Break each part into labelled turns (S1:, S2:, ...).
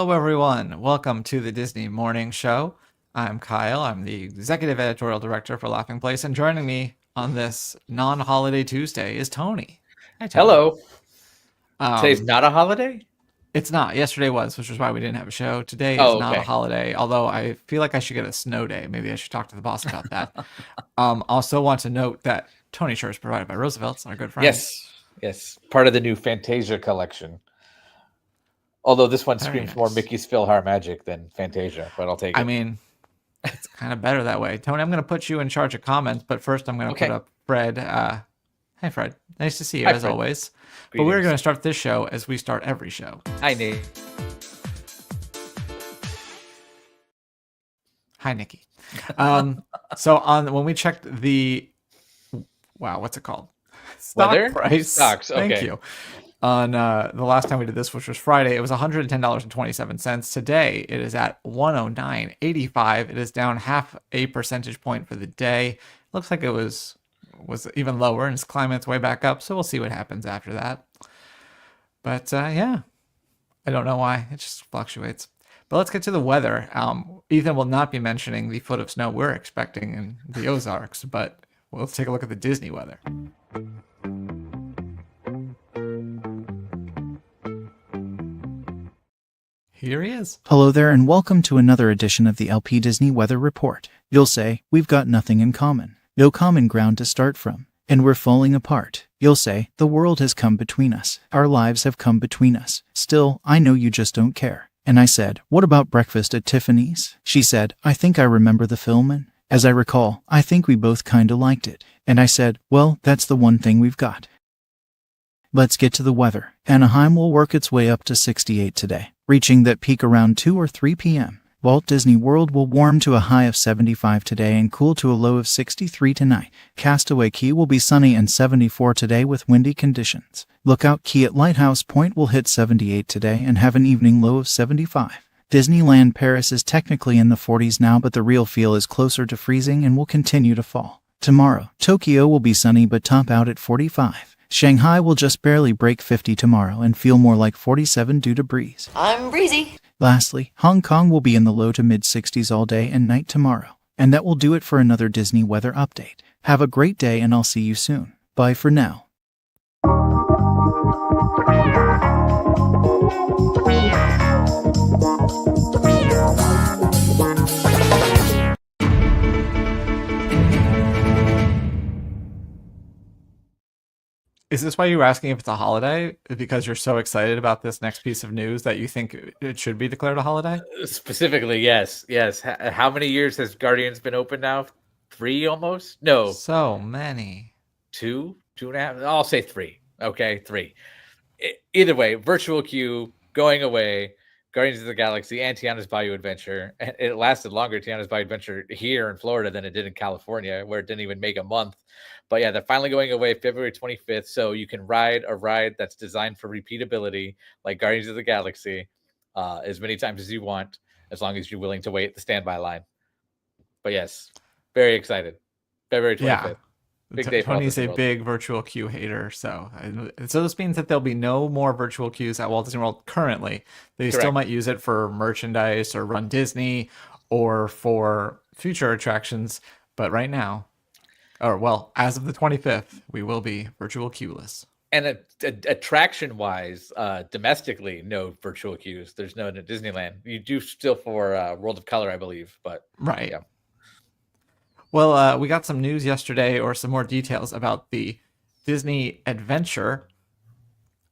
S1: Hello, everyone. Welcome to the Disney Morning Show. I'm Kyle. I'm the executive editorial director for Laughing Place, and joining me on this non-holiday Tuesday is Tony. Hi, Tony.
S2: Hello. Today's not a holiday?
S1: It's not. Yesterday was, which is why we didn't have a show. Today is
S2: Oh,
S1: not a
S2: okay.
S1: holiday, although I feel like I should get a snow day. Maybe I should talk to the boss about that. Also want to note that Tony shirt is provided by Roosevelt's, our good friends.
S2: Yes. Part of the new Fantasia collection. Although this one
S1: Very
S2: screams
S1: nice.
S2: more Mickey's PhilharMagic than Fantasia, but I'll take it.
S1: I mean, it's kind of better that way. Tony, I'm going to put you in charge of comments, but first I'm going to put up Fred. Hi, Fred. Nice to see you,
S2: Hi,
S1: as
S2: Fred.
S1: always. But
S2: Greetings.
S1: we're going to start this show as we start every show.
S2: Hi, Nate.
S1: Hi, Nikki. So when we checked the, what's it called? Stock
S2: Weather?
S1: price.
S2: Stocks, okay.
S1: Thank you. On the last time we did this, which was Friday, it was $110.27. Today, it is at $109.85. It is down half a percentage point for the day. Looks like it was even lower and it's climbing its way back up. So we'll see what happens after that. But yeah, I don't know why. It just fluctuates. But let's get to the weather. Ethan will not be mentioning the foot of snow we're expecting in the Ozarks, but let's take a look at the Disney weather. Here he is.
S3: Hello there and welcome to another edition of the LP Disney Weather Report. You'll say, we've got nothing in common. No common ground to start from. And we're falling apart. You'll say, the world has come between us. Our lives have come between us. Still, I know you just don't care. And I said, what about Breakfast at Tiffany's? She said, I think I remember the film and, as I recall, I think we both kinda liked it. And I said, well, that's the one thing we've got. Let's get to the weather. Anaheim will work its way up to 68 today, reaching that peak around 2 or 3 p.m. Walt Disney World will warm to a high of 75 today and cool to a low of 63 tonight. Castaway Cay will be sunny and 74 today with windy conditions. Lookout Cay at Lighthouse Point will hit 78 today and have an evening low of 75. Disneyland Paris is technically in the 40s now, but the real feel is closer to freezing and will continue to fall. Tomorrow, Tokyo will be sunny but top out at 45. Shanghai will just barely break 50 tomorrow and feel more like 47 due to breeze.
S4: I'm breezy.
S3: Lastly, Hong Kong will be in the low to mid 60s all day and night tomorrow. And that will do it for another Disney weather update. Have a great day and I'll see you soon. Bye for now.
S1: Is this why you were asking if it's a holiday? Because you're so excited about this next piece of news that you think it should be declared a holiday?
S2: Specifically, yes. How many years has Guardians been open now? 3 almost? No.
S1: So many.
S2: 2? 2.5? I'll say 3. Okay, 3. Either way, virtual queue, going away, Guardians of the Galaxy, and Tiana's Bayou Adventure. And it lasted longer, Tiana's Bayou Adventure, here in Florida than it did in California, where it didn't even make a month. But yeah, they're finally going away February 25th, so you can ride a ride that's designed for repeatability, like Guardians of the Galaxy, as many times as you want, as long as you're willing to wait the standby line. But yes, very excited. February 25th.
S1: Yeah.
S2: Big day for Walt
S1: Tony's
S2: Disney
S1: a
S2: World.
S1: big virtual queue hater, so this means that there'll be no more virtual queues at Walt Disney World currently. They still
S2: Correct.
S1: might use it for merchandise or Run Disney or for future attractions, but right now, as of the 25th, we will be virtual queueless.
S2: And attraction-wise, domestically, no virtual queues. There's no at Disneyland. You do still for World of Color, I believe, but
S1: Right.
S2: yeah.
S1: Well, we got some news yesterday, or some more details about the Disney Adventure,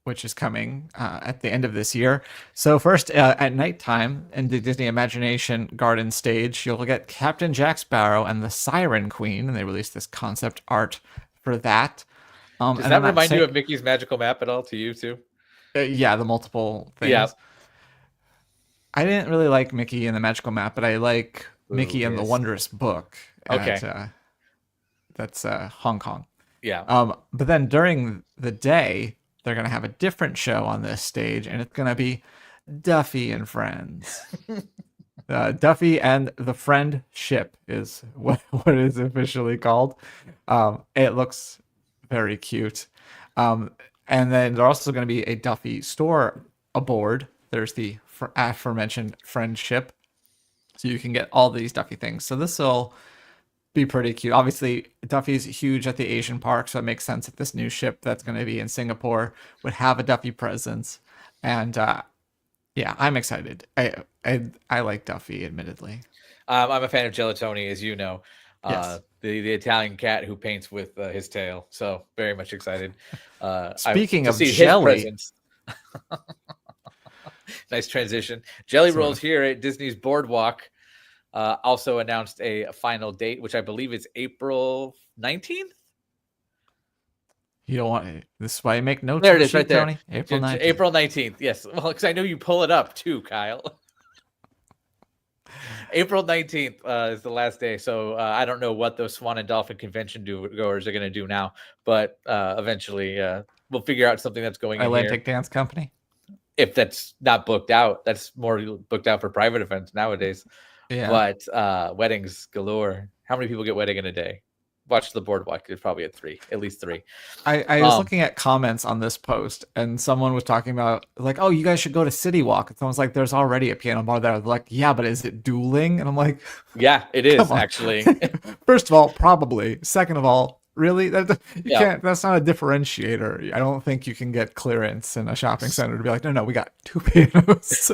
S1: which is coming at the end of this year. So first, at nighttime in the Disney Imagination Garden stage, you'll get Captain Jack Sparrow and the Siren Queen, and they released this concept art for that.
S2: Does that remind you of Mickey's Magical Map at all, to you too?
S1: Yeah, the multiple things.
S2: Yeah.
S1: I didn't really like Mickey and the Magical Map, but I like Mickey and the
S2: yes.
S1: Wondrous Book.
S2: Okay.
S1: That's Hong Kong.
S2: Yeah.
S1: But then during the day, they're going to have a different show on this stage, and it's going to be Duffy and Friends. Duffy and the Friend Ship is what it is officially called. It looks very cute. And then there's also going to be a Duffy store aboard. There's the aforementioned friendship. So you can get all these Duffy things. So this will be pretty cute. Obviously, Duffy's huge at the Asian park, so it makes sense that this new ship that's going to be in Singapore would have a Duffy presence. And yeah, I'm excited. I like Duffy, admittedly.
S2: I'm a fan of Gelatoni, as you know.
S1: Yes.
S2: The Italian cat who paints with his tail. So very much excited.
S1: Speaking
S2: to
S1: of
S2: see his
S1: jelly,
S2: presence. Nice transition. Jellyrolls
S1: Sorry.
S2: here at Disney's Boardwalk also announced a final date, which I believe is April 19th.
S1: you don't want this is why you make notes.
S2: There
S1: on
S2: it
S1: the
S2: is, right
S1: sheet,
S2: there.
S1: Tony. April 19th.
S2: April 19th. Yes. Well, because I know you pull it up too, Kyle. April 19th is the last day. So I don't know what those Swan and Dolphin convention goers are going to do now, but eventually we'll figure out something that's going in here.
S1: Atlantic Dance Company.
S2: If that's not booked out, that's more booked out for private events nowadays.
S1: Yeah.
S2: But weddings galore. How many people get wedding in a day? Watch the Boardwalk. It's probably at least three.
S1: I was looking at comments on this post, and someone was talking about like, oh, you guys should go to City Walk. And someone's like, there's already a piano bar there. They're like, yeah, but is it dueling? And I'm like,
S2: yeah, it is
S1: come on.
S2: actually.
S1: First of all, probably. Second of all, really? You
S2: Yeah.
S1: can't. That's not a differentiator. I don't think you can get clearance in a shopping center to be like, no, we got two pianos.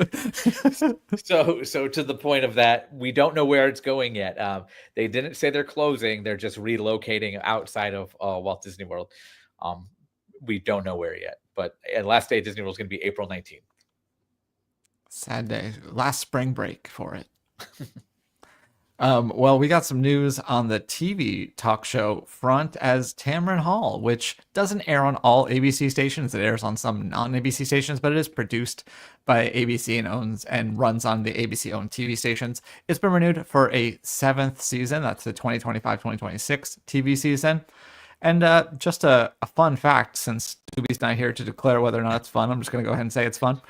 S2: So to the point of that, we don't know where it's going yet. They didn't say they're closing; they're just relocating outside of Walt Disney World. We don't know where yet, but last day at Disney World is going to be April 19th.
S1: Sad day. Last spring break for it. Well, we got some news on the TV talk show front as Tamron Hall, which doesn't air on all ABC stations. It airs on some non-ABC stations, but it is produced by ABC and owns and runs on the ABC-owned TV stations. It's been renewed for a 7th season. That's the 2025-2026 TV season. And just a fun fact, since Doobie's not here to declare whether or not it's fun, I'm just going to go ahead and say it's fun.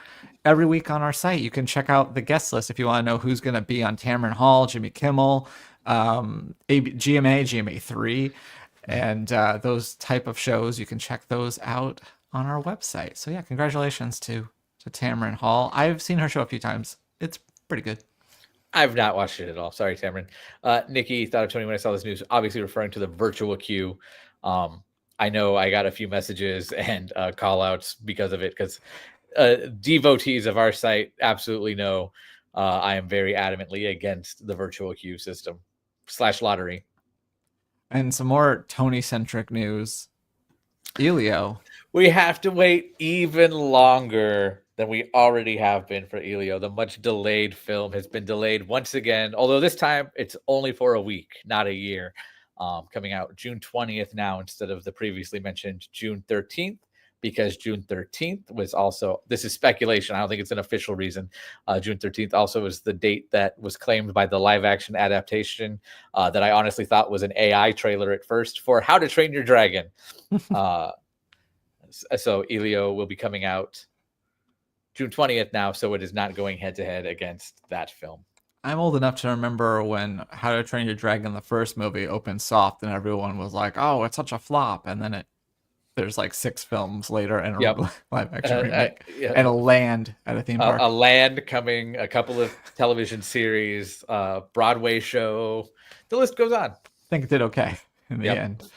S1: Every week on our site, you can check out the guest list if you want to know who's going to be on Tamron Hall, Jimmy Kimmel, GMA3, and those type of shows. You can check those out on our website. So yeah, congratulations to Tamron Hall. I've seen her show a few times. It's pretty good.
S2: I've not watched it at all. Sorry, Tamron. Nikki thought of Tony when I saw this news, obviously referring to the virtual queue. I know I got a few messages and call outs because of it, because devotees of our site absolutely know I am very adamantly against the virtual queue system / lottery.
S1: And some more Tony-centric news. Elio.
S2: We have to wait even longer than we already have been for Elio. The much delayed film has been delayed once again, although this time it's only for a week, not a year. Coming out June 20th now instead of the previously mentioned June 13th, because June 13th was also, this is speculation, I don't think it's an official reason. June 13th also was the date that was claimed by the live action adaptation that I honestly thought was an AI trailer at first for How to Train Your Dragon. So Elio will be coming out June 20th now, so it is not going head to head against that film.
S1: I'm old enough to remember when How to Train Your Dragon, the first movie, opened soft, and everyone was like, "Oh, it's such a flop," and then there's like 6 films later and a live action remake and a land at a theme park.
S2: A land coming, a couple of television series, Broadway show. The list goes on.
S1: I think it did okay in the end.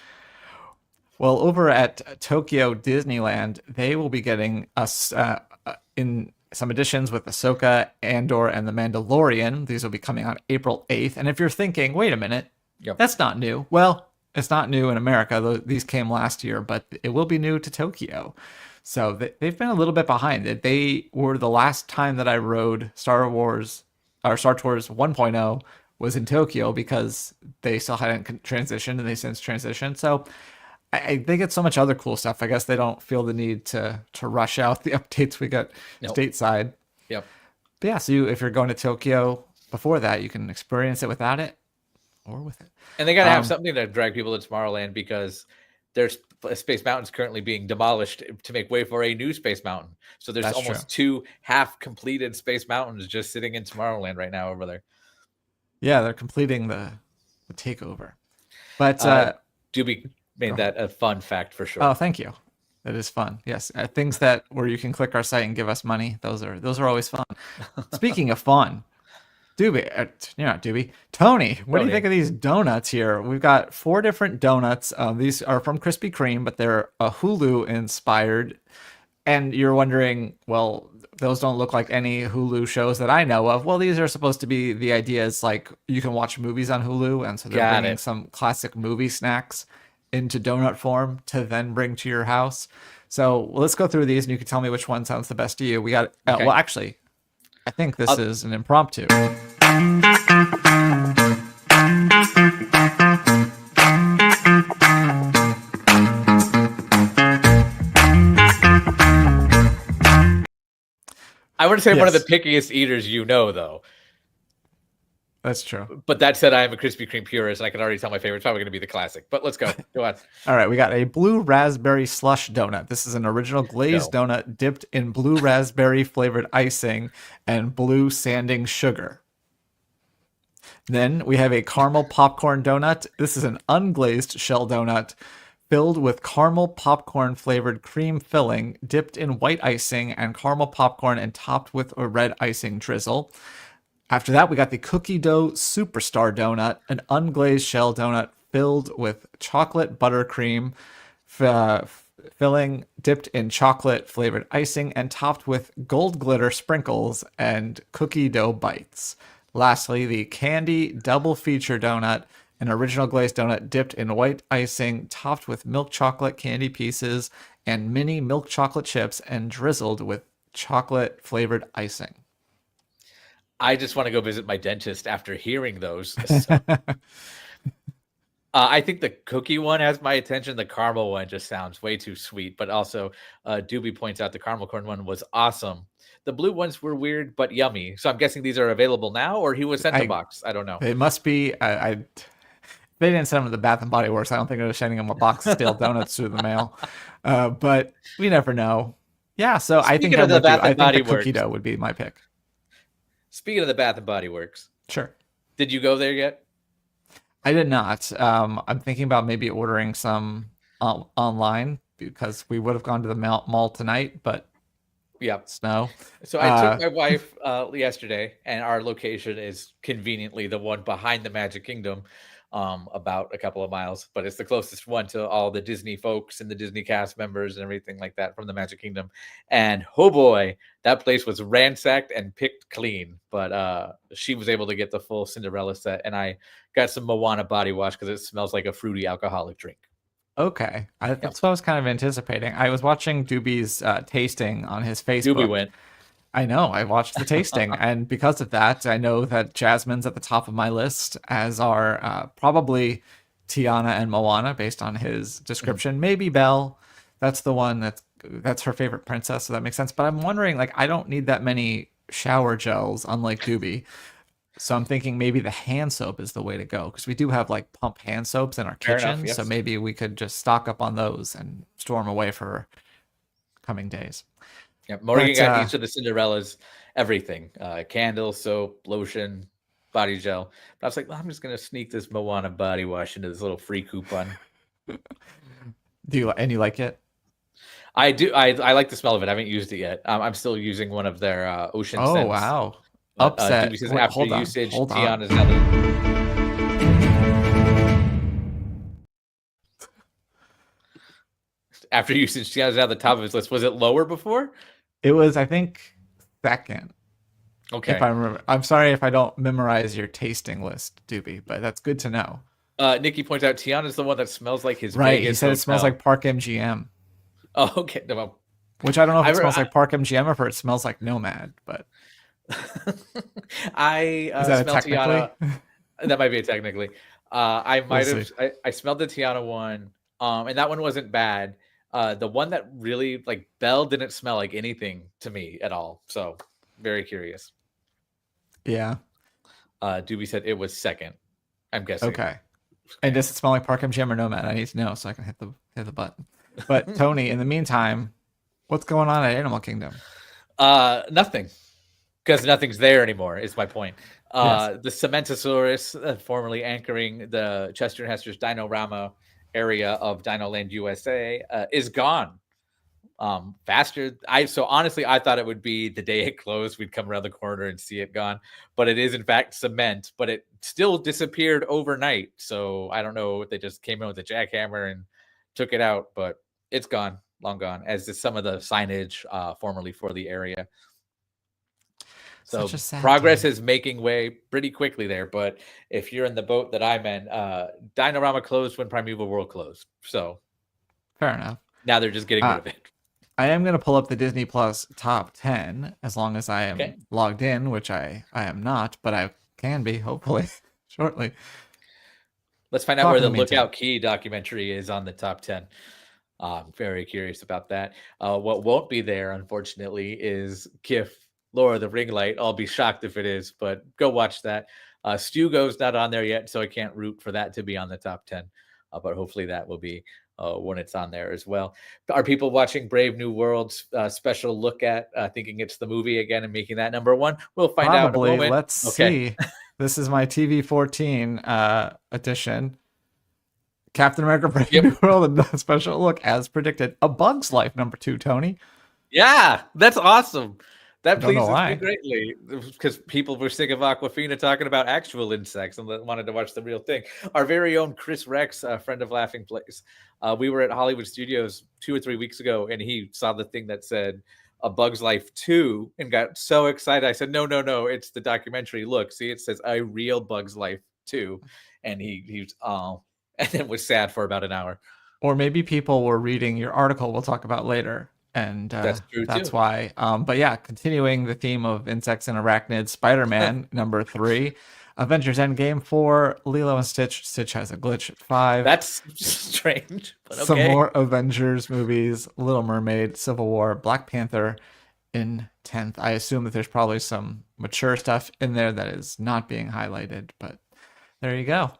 S1: Well, over at Tokyo Disneyland, they will be getting us in some additions with Ahsoka, Andor, and The Mandalorian. These will be coming on April 8th. And if you're thinking, wait a minute, that's not new. Well, it's not new in America. These came last year, but it will be new to Tokyo. So they've been a little bit behind it. They were the last time that I rode Star Tours 1.0 was in Tokyo, because they still hadn't transitioned, and they since transitioned. So they get so much other cool stuff. I guess they don't feel the need to rush out the updates we got stateside.
S2: Yep.
S1: But yeah, so if you're going to Tokyo before that, you can experience it without it or with it.
S2: And they got to have something to drag people to Tomorrowland, because there's Space Mountain's currently being demolished to make way for a new Space Mountain. So there's almost 2 half-completed Space Mountains just sitting in Tomorrowland right now over there.
S1: Yeah, they're completing the takeover. But
S2: Doobie made that a fun fact for sure.
S1: Oh, thank you. That is fun. Yes, things that where you can click our site and give us money. Those are always fun. Speaking of fun, Doobie, you're not Doobie. Tony, what do you
S2: Tony.
S1: think of these donuts here? We've got 4 different donuts. These are from Krispy Kreme, but they're Hulu inspired. And you're wondering, well, those don't look like any Hulu shows that I know of. Well, these are supposed to be, the idea is like you can watch movies on Hulu, and so they're
S2: Got
S1: bringing
S2: it.
S1: some classic movie snacks into donut form to then bring to your house. So let's go through these, and you can tell me which one sounds the best to you. We got
S2: Okay.
S1: well, actually, I think this is an impromptu.
S2: I want to say I'm one of the
S1: Yes.
S2: pickiest eaters, though.
S1: That's true.
S2: But that said, I am a Krispy Kreme purist, and I can already tell my favorite's probably going to be the classic. But let's go. Go on.
S1: All right, we got a blue raspberry slush donut. This is an original glazed
S2: No.
S1: donut dipped in blue raspberry flavored icing and blue sanding sugar. Then we have a caramel popcorn donut. This is an unglazed shell donut filled with caramel popcorn flavored cream filling, dipped in white icing and caramel popcorn and topped with a red icing drizzle. After that, we got the cookie dough superstar donut, an unglazed shell donut filled with chocolate buttercream filling, dipped in chocolate flavored icing, and topped with gold glitter sprinkles and cookie dough bites. Lastly, the candy double feature donut, an original glazed donut dipped in white icing, topped with milk chocolate candy pieces and mini milk chocolate chips, and drizzled with chocolate flavored icing.
S2: I just want to go visit my dentist after hearing those. So, I think the cookie one has my attention. The caramel one just sounds way too sweet. But also, Doobie points out the caramel corn one was awesome. The blue ones were weird but yummy. So I'm guessing these are available now, or he was sent a box. I don't know.
S1: It must be. They didn't send them to the Bath and Body Works. I don't think they were sending them a box of stale donuts through the mail. But we never know. Yeah, so I think
S2: Speaking of the Bath and
S1: I think
S2: Body
S1: the cookie
S2: Works.
S1: dough would be my pick.
S2: Speaking of the Bath and Body Works,
S1: Sure.
S2: did you go there yet?
S1: I did not. I'm thinking about maybe ordering some online because we would have gone to the mall tonight, but
S2: Yeah.
S1: snow.
S2: So I took my wife yesterday, and our location is conveniently the one behind the Magic Kingdom, about a couple of miles, but it's the closest one to all the Disney folks and the Disney cast members and everything like that from the Magic Kingdom. And oh boy, that place was ransacked and picked clean. But she was able to get the full Cinderella set, and I got some Moana body wash because it smells like a fruity alcoholic drink.
S1: Okay. That's what I was kind of anticipating. I was watching Doobie's tasting on his Facebook.
S2: Doobie went.
S1: I know. I watched the tasting, and because of that, I know that Jasmine's at the top of my list, as are probably Tiana and Moana, based on his description. Maybe Belle. That's the one that's her favorite princess, so that makes sense. But I'm wondering, like, I don't need that many shower gels, unlike Doobie. So I'm thinking maybe the hand soap is the way to go, because we do have like pump hand soaps in our
S2: Fair
S1: kitchen.
S2: enough, yes.
S1: So maybe we could just stock up on those and store them away for coming days.
S2: Yeah, Morgan
S1: But,
S2: got each of the Cinderellas, everything: candle, soap, lotion, body gel. But I was like, well, I'm just gonna sneak this Moana body wash into this little free coupon.
S1: Do you and you like it?
S2: I do. I like the smell of it. I haven't used it yet. I'm still using one of their ocean
S1: Oh
S2: scents.
S1: wow!
S2: But,
S1: Upset.
S2: Doobie says
S1: Wait,
S2: after
S1: hold on,
S2: usage,
S1: hold on.
S2: Tiana's now after usage, Tiana's now the top of his list. Was it lower before?
S1: It was, I think, second.
S2: Okay.
S1: If I remember. I'm sorry if I don't memorize your tasting list, Doobie, but that's good to know.
S2: Nikki points out Tiana's the one that smells like his
S1: Right?
S2: Vegas
S1: He said it smells
S2: hotel.
S1: like Park MGM,
S2: Oh, okay. Well,
S1: which I don't know if
S2: I
S1: it
S2: re-
S1: smells
S2: I-
S1: like Park MGM or if it smells like Nomad. But
S2: I
S1: is that a
S2: smelled Tiana.
S1: technically?
S2: That might be it technically. I might
S1: We'll
S2: have.
S1: see.
S2: I smelled the Tiana one, and that one wasn't bad. The one that really like Belle didn't smell like anything to me at all. So very curious.
S1: Yeah.
S2: Doobie said it was second. I'm guessing.
S1: Okay. And does it smell like Park MGM or Nomad? I need to know so I can hit the button. But Tony, in the meantime, what's going on at Animal Kingdom?
S2: Nothing, because nothing's there anymore. Is my point.
S1: Yes.
S2: The Cementosaurus, formerly anchoring the Chester and Hester's Dino-Rama area of Dinoland USA, is gone. faster. So honestly, I thought it would be the day it closed, we'd come around the corner and see it gone, but it is in fact cement, but it still disappeared overnight. So I don't know if they just came in with a jackhammer and took it out, but it's gone, long gone, as is some of the signage formerly for the area. So
S1: Such a sad
S2: progress
S1: day.
S2: is making way pretty quickly there. But if you're in the boat that I'm in, Dino-Rama closed when Primeval World closed. So
S1: Fair enough.
S2: now they're just getting rid of it.
S1: I am going to pull up the Disney Plus top 10 as long as I am
S2: Okay.
S1: logged in, which I am not, but I can be hopefully shortly.
S2: Let's find out
S1: Talk
S2: where
S1: in
S2: the
S1: the meantime.
S2: Lookout Key documentary is on the top 10. I'm very curious about that. What won't be there, unfortunately, is KIF, Lord of the Ring Light. I'll be shocked if it is, but go watch that. Stugo's not on there yet, so I can't root for that to be on the top 10. But hopefully that will be when it's on there as well. Are people watching Brave New World's special look at thinking it's the movie again and making that number one? We'll find out in a
S1: Probably.
S2: moment.
S1: Let's see. This is my TV 14 edition. Captain America Brave New World and the special look as predicted. A Bug's Life number 2, Tony.
S2: Yeah, that's awesome. That
S1: Don't know
S2: pleases
S1: why.
S2: me greatly because people were sick of Aquafina talking about actual insects and wanted to watch the real thing. Our very own Chris Rex, a friend of Laughing Place, we were at Hollywood Studios 2 or 3 weeks ago, and he saw the thing that said A Bug's Life 2 and got so excited. I said, no, it's the documentary. Look, see, it says A Real Bug's Life 2. And he's and then was sad for about an hour.
S1: Or maybe people were reading your article we'll talk about later. And
S2: that's true
S1: that's
S2: too.
S1: why. But yeah, continuing the theme of insects and arachnids, Spider-Man number 3, Avengers Endgame 4, Lilo and Stitch. Stitch has a glitch at 5.
S2: That's strange. But okay.
S1: Some more Avengers movies, Little Mermaid, Civil War, Black Panther in 10th. I assume that there's probably some mature stuff in there that is not being highlighted, but there you go.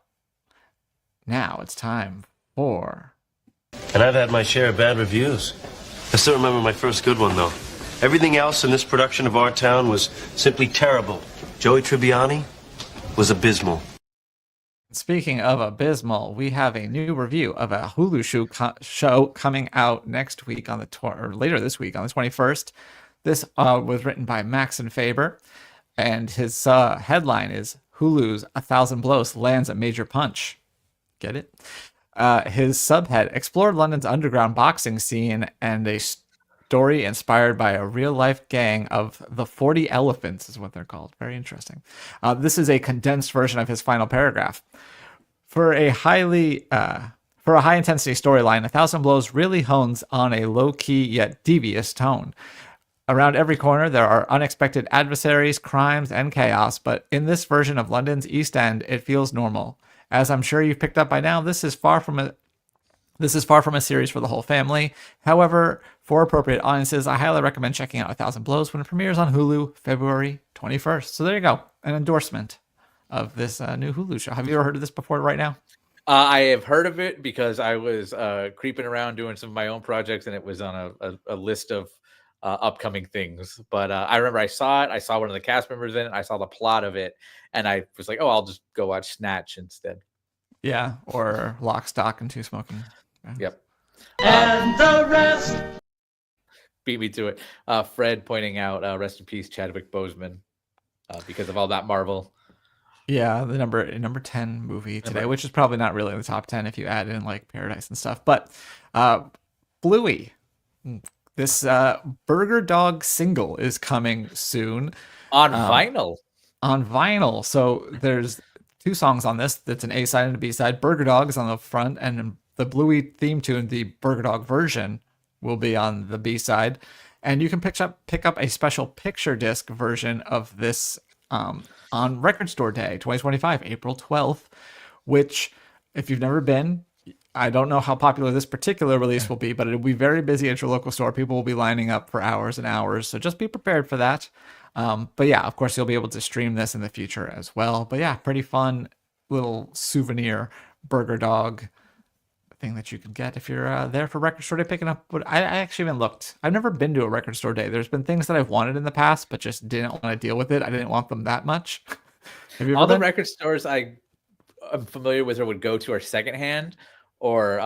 S1: Now it's time for...
S4: And I've had my share of bad reviews. I still remember my first good one, though. Everything else in this production of Our Town was simply terrible. Joey Tribbiani was abysmal.
S1: Speaking of abysmal, we have a new review of a Hulu show coming out next week on or later this week on the 21st. This was written by Max and Faber, and his headline is Hulu's 1,000 Blows lands a major punch. Get it? His subhead, explored London's underground boxing scene and a story inspired by a real-life gang of the 40 Elephants is what they're called. Very interesting. This is a condensed version of his final paragraph. For a high-intensity storyline, 1,000 Blows really hones on a low-key yet devious tone. Around every corner, there are unexpected adversaries, crimes, and chaos, but in this version of London's East End, it feels normal. As I'm sure you've picked up by now, this is far from a series for the whole family. However, for appropriate audiences, I highly recommend checking out 1,000 Blows when it premieres on Hulu February 21st. So there you go, an endorsement of this new Hulu show. Have you ever heard of this before right now?
S2: I have heard of it because I was creeping around doing some of my own projects, and it was on a list of upcoming things. But I remember I saw it. I saw one of the cast members in it. I saw the plot of it, and I was like, "Oh, I'll just go watch Snatch instead."
S1: Yeah, or Lock, Stock, and Two Smoking.
S2: Yep. And the rest beat me to it. Fred pointing out, rest in peace, Chadwick Boseman, because of all that Marvel.
S1: Yeah, the number 10 movie today, which is probably not really in the top 10 if you add in like Paradise and stuff. But Bluey, this Burger Dog single is coming soon
S2: on vinyl.
S1: On vinyl. So there's 2 songs on this. That's an A side and a B side. Burger Dog is on the front, and the Bluey theme tune, the Burger Dog version, will be on the B side. And you can pick up a special picture disc version of this on Record Store Day 2025, April 12th, which, if you've never been, I don't know how popular this particular release will be, but it'll be very busy at your local store. People will be lining up for hours and hours, so just be prepared for that. But yeah, of course, you'll be able to stream this in the future as well. But yeah, pretty fun little souvenir Burger Dog thing that you can get if you're there for Record Store Day picking up. But I actually even looked. I've never been to a Record Store Day. There's been things that I've wanted in the past, but just didn't want to deal with it. I didn't want them that much. Have you ever
S2: All the
S1: been?
S2: record stores I'm familiar with or would go to are secondhand or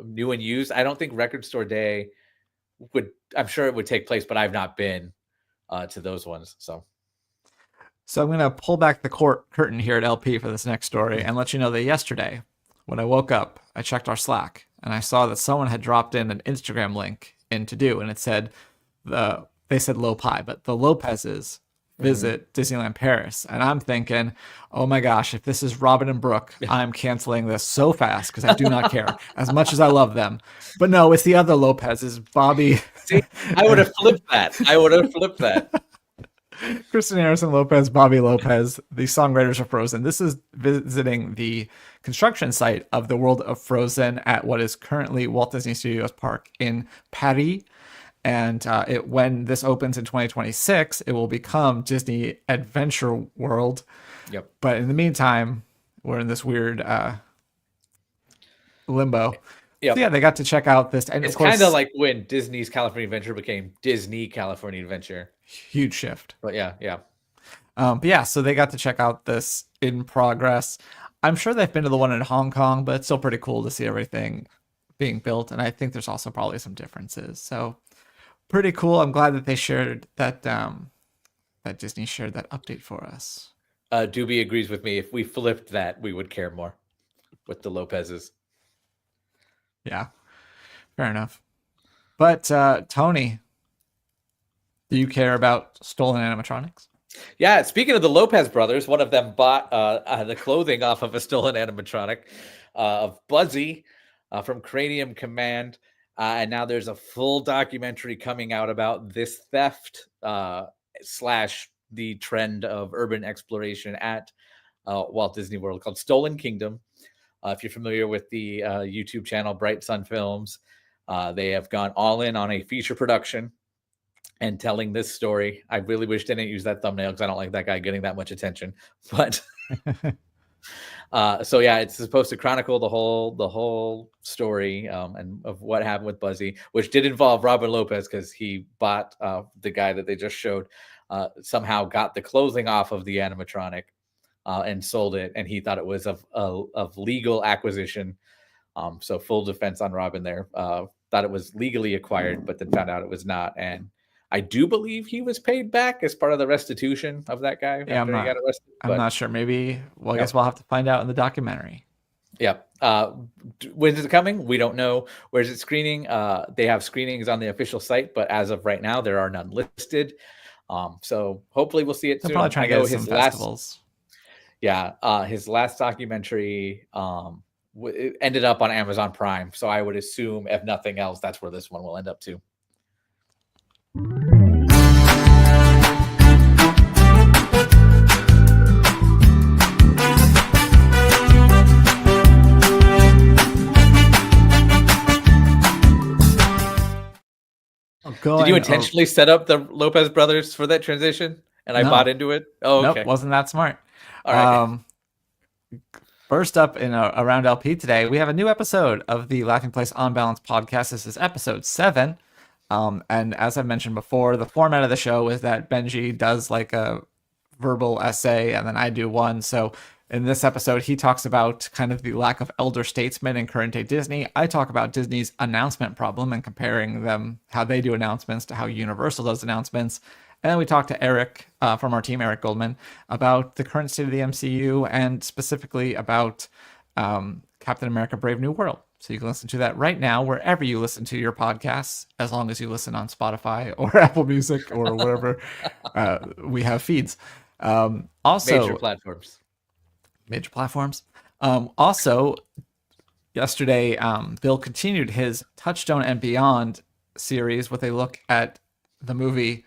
S2: new and used. I don't think Record Store Day would. I'm sure it would take place, but I've not been to those ones. So
S1: I'm going to pull back the curtain here at LP for this next story and let you know that yesterday, when I woke up, I checked our Slack and I saw that someone had dropped in an Instagram link in To Do, and it said they said Lopi, but the Lopez's visit Disneyland Paris. And I'm thinking, oh my gosh, if this is Robin and Brooke, I'm canceling this so fast because I do not care as much as I love them. But no, it's the other Lopez's, Bobby.
S2: see, I would have flipped that.
S1: Kristen Harrison Lopez, Bobby Lopez, the songwriters of Frozen. This is visiting the construction site of the World of Frozen at what is currently Walt Disney Studios Park in Paris. And when this opens in 2026, it will become Disney Adventure World.
S2: Yep.
S1: But in the meantime, we're in this weird limbo.
S2: Yep.
S1: So yeah, they got to check out this. And
S2: It's
S1: of course,
S2: kind of like when Disney's California Adventure became Disney California Adventure.
S1: huge shift.
S2: But yeah.
S1: But yeah, so they got to check out this in progress. I'm sure they've been to the one in Hong Kong, but it's still pretty cool to see everything being built. And I think there's also probably some differences. So pretty cool. I'm glad that they shared that, that Disney shared that update for us.
S2: Doobie agrees with me. If we flipped that, we would care more with the Lopez's.
S1: Yeah, fair enough. But Tony, do you care about stolen animatronics?
S2: Yeah, speaking of the Lopez brothers, one of them bought the clothing off of a stolen animatronic of Buzzy from Cranium Command. And now there's a full documentary coming out about this theft / the trend of urban exploration at Walt Disney World called Stolen Kingdom. If you're familiar with the YouTube channel Bright Sun Films, they have gone all in on a feature production and telling this story. I really wish they didn't use that thumbnail because I don't like that guy getting that much attention. But so yeah, it's supposed to chronicle the whole story and of what happened with Buzzy, which did involve Robin Lopez because he bought the guy that they just showed. Somehow got the clothing off of the animatronic and sold it, and he thought it was of legal acquisition. So full defense on Robin there. Thought it was legally acquired, but then found out it was not. And I do believe he was paid back as part of the restitution of that guy.
S1: Yeah,
S2: after he got arrested.
S1: I'm not sure. Maybe. Well, I guess we'll have to find out in the documentary.
S2: Yeah. When is it coming? We don't know. Where's it screening? They have screenings on the official site, but as of right now, there are none listed. So hopefully we'll see it soon.
S1: Probably trying to get some festivals.
S2: His last documentary it ended up on Amazon Prime, so I would assume, if nothing else, that's where this one will end up too. Did you intentionally set up the Lopez brothers for that transition? And I bought into it? Oh, okay.
S1: Nope, wasn't that smart.
S2: All right.
S1: First up in Around LP today, we have a new episode of the Laughing Place On Balance podcast. This is episode 7. And as I mentioned before, the format of the show is that Benji does like a verbal essay and then I do one. So in this episode, he talks about kind of the lack of elder statesmen in current day Disney. I talk about Disney's announcement problem and comparing them, how they do announcements to how Universal does announcements. And then we talked to Eric from our team, Eric Goldman, about the current state of the MCU and specifically about Captain America Brave New World. So you can listen to that right now, wherever you listen to your podcasts, as long as you listen on Spotify or Apple Music or wherever we have feeds. Also, major platforms. Also, yesterday, Bill continued his Touchstone and Beyond series with a look at the movie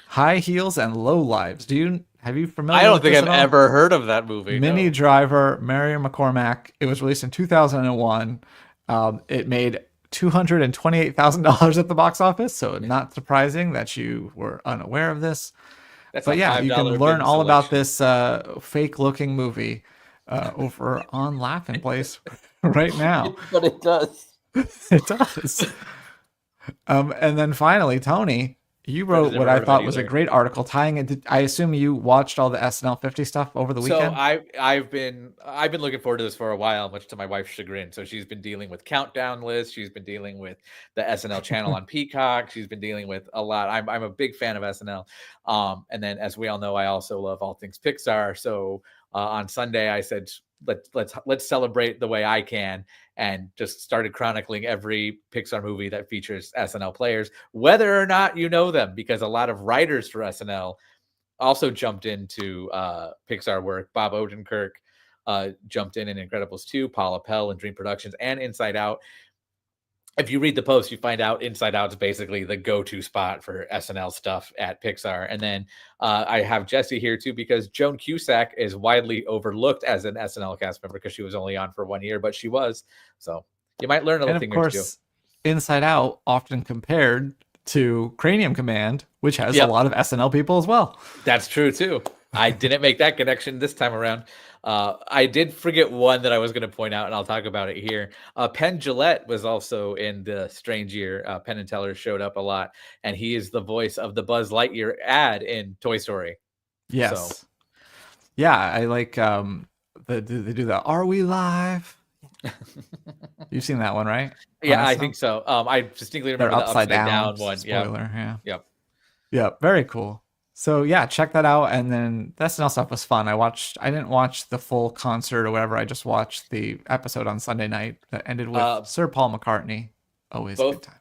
S1: High Heels and Low Lives. Have you familiar?
S2: I don't
S1: with
S2: think
S1: this
S2: I've
S1: at all?
S2: ever heard of that movie.
S1: Minnie Driver, Mary McCormack. It was released in 2001. It made $228,000 at the box office, so not surprising that you were unaware of this. But yeah, you can learn all about this fake-looking movie over on Laughing Place right now.
S2: But it does.
S1: It does. And then finally, Tony, You
S2: Fred has
S1: wrote what
S2: never
S1: I
S2: heard of
S1: thought
S2: it
S1: was a
S2: either.
S1: great article tying it. I assume you watched all the SNL 50 stuff over the
S2: So
S1: weekend?
S2: I've been looking forward to this for a while, much to my wife's chagrin. So she's been dealing with countdown lists. She's been dealing with the SNL channel on Peacock. She's been dealing with a lot. I'm a big fan of SNL. And then, as we all know, I also love all things Pixar. So on Sunday, I said let's celebrate the way I can, and just started chronicling every Pixar movie that features SNL players, whether or not you know them, because a lot of writers for SNL also jumped into Pixar work. Bob Odenkirk jumped in Incredibles 2, Paul Appel in Dream Productions, and Inside Out. If you read the post, you find out Inside Out is basically the go-to spot for SNL stuff at Pixar. And then I have Jesse here too, because Joan Cusack is widely overlooked as an SNL cast member because she was only on for 1 year, but she was. So you might learn a
S1: And
S2: little
S1: of
S2: thing or two.
S1: course, Inside Out often compared to Cranium Command, which has a
S2: Yep.
S1: lot of SNL people as well.
S2: That's true too. I didn't make that connection this time around. I did forget one that I was going to point out, and I'll talk about it here. Penn Jillette was also in the Strange Year. Penn and Teller showed up a lot, and he is the voice of the Buzz Lightyear ad in Toy Story.
S1: Yes.
S2: So.
S1: Yeah, I like they do the "Are we live?" You've seen that one, right?
S2: Yeah,
S1: On
S2: I
S1: SNL?
S2: think so. I distinctly
S1: They're
S2: remember the
S1: upside down
S2: one. Yeah.
S1: spoiler. Yeah.
S2: Yep.
S1: Yeah, very cool. So yeah, check that out. And then the SNL stuff was fun. I didn't watch the full concert or whatever. I just watched the episode on Sunday night that ended with Sir Paul McCartney. Always a good time.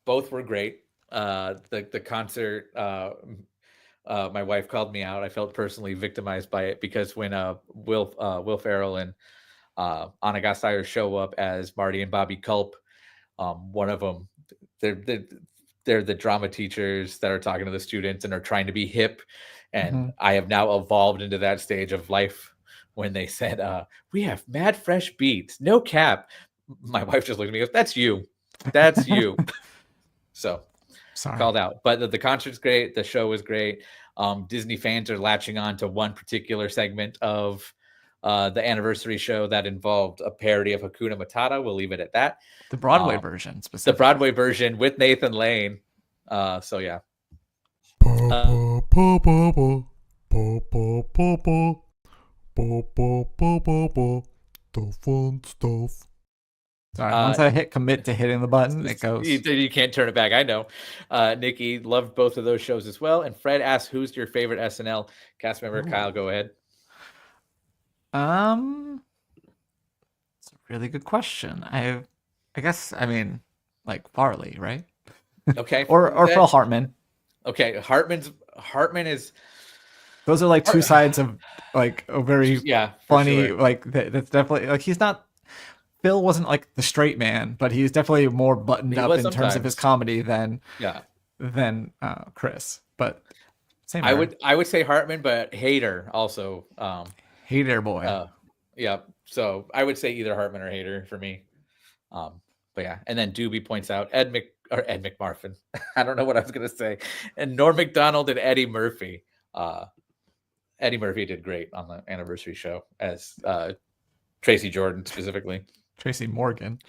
S2: Both were great. The concert, my wife called me out. I felt personally victimized by it, because when Will Ferrell and Anna Gasteyer show up as Marty and Bobby Culp, one of them, they're the drama teachers that are talking to the students and are trying to be hip. And I have now evolved into that stage of life when they said, we have mad fresh beats, no cap. My wife just looked at me and goes, that's you. That's you. So
S1: Sorry.
S2: called out. But the concert's great. The show was great. Disney fans are latching on to one particular segment of the anniversary show that involved a parody of Hakuna Matata. We'll leave it at that.
S1: The Broadway version, specifically.
S2: The Broadway version with Nathan Lane. So yeah.
S5: The fun stuff.
S1: Sorry, once I hit commit to hitting the button, it goes.
S2: You can't turn it back. I know. Nikki loved both of those shows as well. And Fred asked, "Who's your favorite SNL cast member?"
S1: Ooh.
S2: Kyle, go ahead.
S1: It's a really good question. I guess like Farley, right?
S2: Okay.
S1: or Phil Hartman.
S2: Okay, Hartman is.
S1: Those are like two sides of like a very funny.
S2: Sure.
S1: Like that's definitely like he's not. Phil wasn't like the straight man, but he's definitely more buttoned up in terms of his comedy than Chris. But same.
S2: I would say Hartman, but Hader also.
S1: Hader boy.
S2: Yeah. So I would say either Hartman or Hader for me. But yeah, and then Doobie points out Ed McMarfin. I don't know what I was gonna say. And Norm Macdonald and Eddie Murphy. Eddie Murphy did great on the anniversary show as Tracy Jordan specifically.
S1: Tracy Morgan.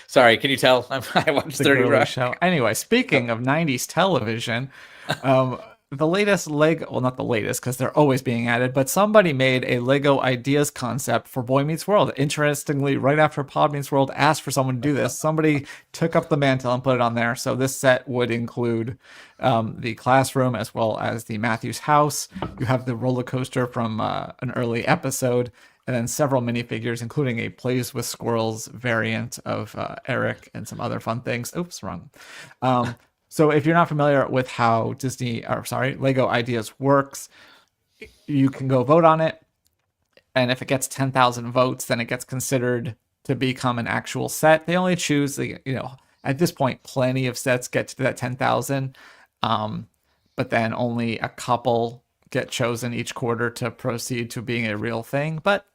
S2: Sorry, can you tell? I watched 30 Rock.
S1: Show. Anyway, speaking of 90s television, the latest Lego, well, not the latest because they're always being added, but somebody made a Lego Ideas concept for Boy Meets World. Interestingly, right after Pod Meets World asked for someone to do this, somebody took up the mantle and put it on there. So this set would include the classroom as well as the Matthews house. You have the roller coaster from an early episode, and then several minifigures, including a Plays with Squirrels variant of Eric and some other fun things. Oops, wrong. So if you're not familiar with how Lego Ideas works, you can go vote on it. And if it gets 10,000 votes, then it gets considered to become an actual set. They only choose, at this point, plenty of sets get to that 10,000. But then only a couple get chosen each quarter to proceed to being a real thing. But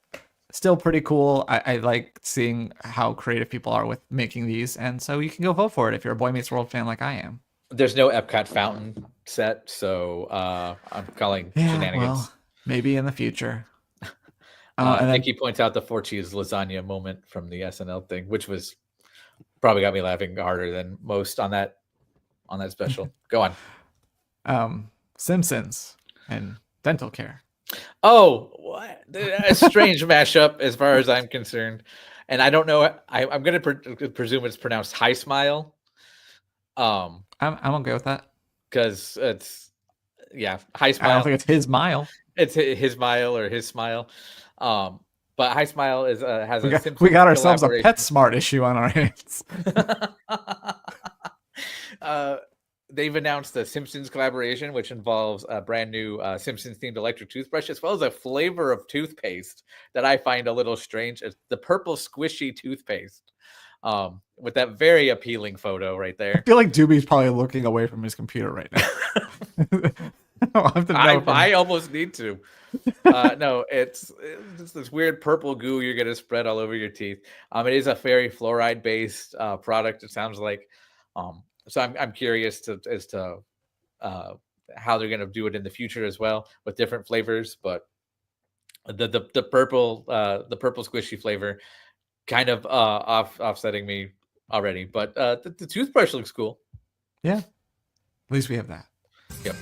S1: still pretty cool. I like seeing how creative people are with making these. And so you can go vote for it if you're a Boy Meets World fan like I am.
S2: There's no Epcot fountain set, so I'm calling shenanigans.
S1: Well, maybe in the future.
S2: And then Nikki points out the 4 cheese lasagna moment from the SNL thing, which was probably got me laughing harder than most on that on that special. Go on.
S1: Simpsons and dental care.
S2: Oh, what? A strange mashup as far as I'm concerned. And I don't know. I'm going to presume it's pronounced High Smile.
S1: I'm okay with that.
S2: Because it's, High Smile.
S1: I don't think it's his mile.
S2: It's his smile or his smile. But High Smile is has
S1: we got ourselves a PetSmart issue on our hands.
S2: They've announced a Simpsons collaboration, which involves a brand new Simpsons-themed electric toothbrush, as well as a flavor of toothpaste that I find a little strange. It's the purple squishy toothpaste, with that very appealing photo right there.
S1: I feel like Doobie's probably looking away from his computer right now.
S2: I almost need to. No, it's this weird purple goo you're gonna spread all over your teeth. It is a very fluoride based product. It sounds like. So I'm curious as to how they're gonna do it in the future as well with different flavors. But the purple squishy flavor kind of offsetting me already. But the toothbrush looks cool.
S1: Yeah, at least we have that.
S2: Yep.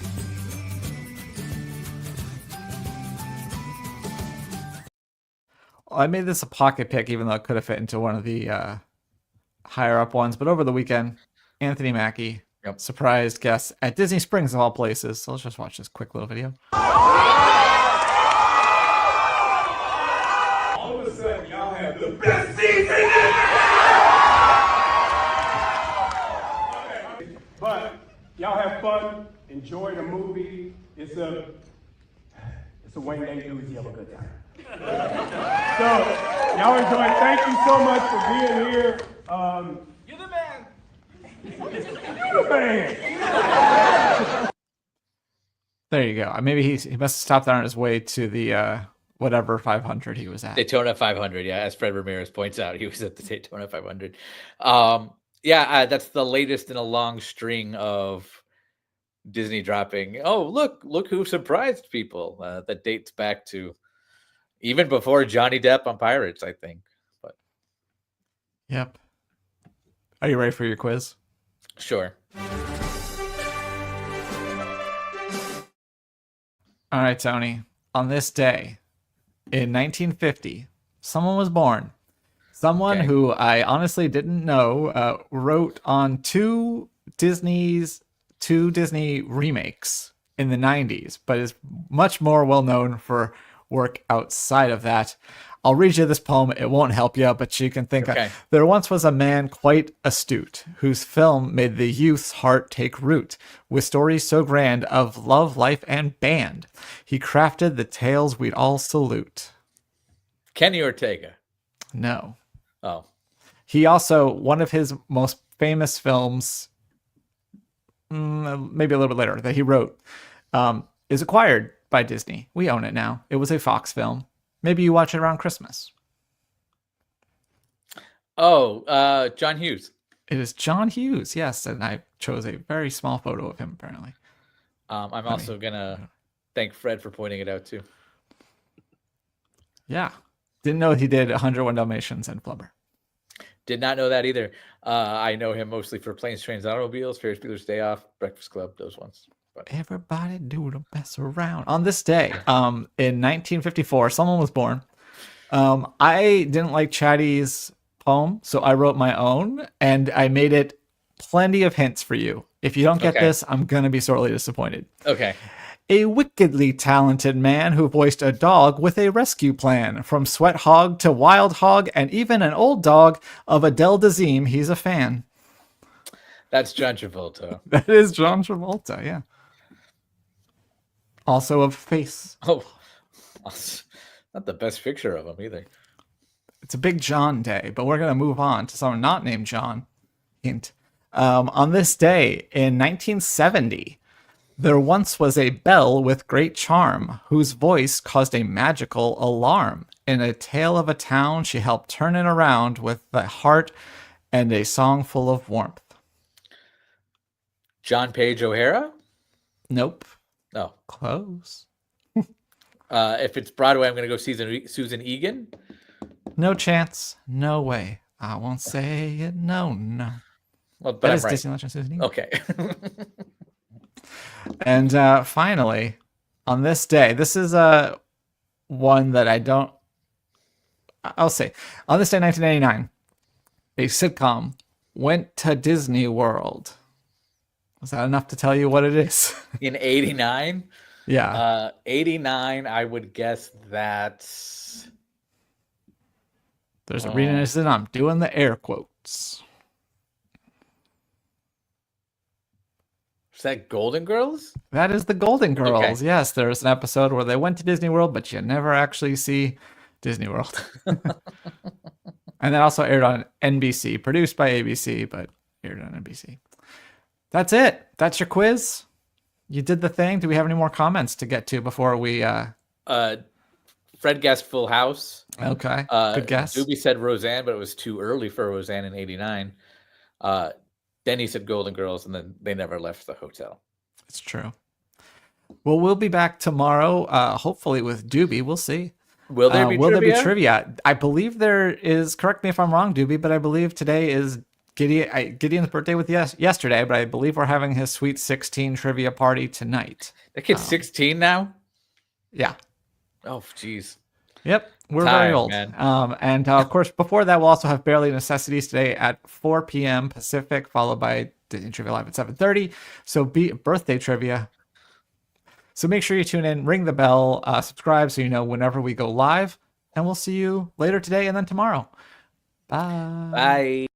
S1: I made this a pocket pick, even though it could have fit into one of the higher up ones. But over the weekend, Anthony Mackie surprised guests at Disney Springs of all places. So let's just watch this quick little video.
S6: All of a sudden, y'all have the best season. But y'all have fun, enjoy the movie. It's a Wayne Day News. You have a good time. So, y'all enjoy. Thank you so much for being here. You're the man. You're the man.
S1: There you go. Maybe he must have stopped on his way to the whatever 500 he was at.
S2: Daytona 500. Yeah, as Fred Ramirez points out, he was at the Daytona 500. That's the latest in a long string of Disney dropping. Oh, look who surprised people. That dates back to even before Johnny Depp on Pirates, I think. But
S1: yep. Are you ready for your quiz?
S2: Sure.
S1: All right, Tony. On this day in 1950, someone was born. Someone who I honestly didn't know wrote on two Disney remakes in the 90s, but is much more well known for work outside of that. I'll read you this poem. It won't help you, but you can think. There once was a man quite astute, whose film made the youth's heart take root, with stories so grand of love, life, and band. He crafted the tales we'd all salute.
S2: Kenny Ortega.
S1: No.
S2: Oh.
S1: He also, one of his most famous films, maybe a little bit later, that he wrote, is acquired by Disney. We own it now. It was a Fox film. Maybe you watch it around Christmas.
S2: Oh, John Hughes.
S1: It is John Hughes, yes. And I chose a very small photo of him, apparently.
S2: I'm also going to thank Fred for pointing it out, too.
S1: Yeah. Didn't know he did 101 Dalmatians and Flubber.
S2: Did not know that either. I know him mostly for Planes, Trains, Automobiles, Ferris Bueller's Day Off, Breakfast Club, those ones. But
S1: everybody do the best around. On this day, in 1954, someone was born. I didn't like Chatty's poem, so I wrote my own, and I made it plenty of hints for you. If you don't get this, I'm going to be sorely disappointed.
S2: Okay.
S1: A wickedly talented man who voiced a dog with a rescue plan. From Sweat Hog to Wild Hog, and even an old dog of Adele Dazeem, he's a fan.
S2: That's John Travolta.
S1: That is John Travolta, yeah. Also of Face.
S2: Oh, not the best picture of him either.
S1: It's a big John day, but we're going to move on to someone not named John. Hint. On this day in 1970, there once was a belle with great charm, whose voice caused a magical alarm. In a tale of a town, she helped turn it around with the heart and a song full of warmth.
S2: John Page O'Hara?
S1: Nope.
S2: No.
S1: Close.
S2: If it's Broadway, I'm going to go Susan Egan.
S1: No chance. No way. I won't say it. No.
S2: Well, but
S1: That
S2: I'm
S1: is
S2: right.
S1: Disney Legends Disney.
S2: Okay.
S1: And finally, on this day, this is one that I'll say. On this day, 1989, a sitcom went to Disney World. Is that enough to tell you what it is?
S2: In 89?
S1: Yeah.
S2: 89, I would guess that's...
S1: There's a reason it's in. I'm doing the air quotes.
S2: Is that Golden Girls?
S1: That is the Golden Girls.
S2: Okay.
S1: Yes, there's an episode where they went to Disney World, but you never actually see Disney World. And that also aired on NBC, produced by ABC, but aired on NBC. That's it. That's your quiz. You did the thing. Do we have any more comments to get to before we...
S2: Fred guessed Full House.
S1: Okay, good guess.
S2: Doobie said Roseanne, but it was too early for Roseanne in 89. Denny said Golden Girls, and then they never left the hotel.
S1: It's true. Well, we'll be back tomorrow, hopefully with Doobie. We'll see.
S2: Will there be trivia?
S1: There be trivia? I believe there is. Correct me if I'm wrong, Doobie, but I believe today is Gideon's birthday with yesterday, but I believe we're having his Sweet 16 trivia party tonight.
S2: That kid's 16 now?
S1: Yeah.
S2: Oh, jeez.
S1: Yep. We're
S2: Time,
S1: very old.
S2: man.
S1: And of course, before that, we'll also have Barely Necessities today at 4 p.m. Pacific, followed by Disney Trivia Live at 7:30. So birthday trivia. So make sure you tune in, ring the bell, subscribe so you know whenever we go live. And we'll see you later today and then tomorrow. Bye.
S2: Bye.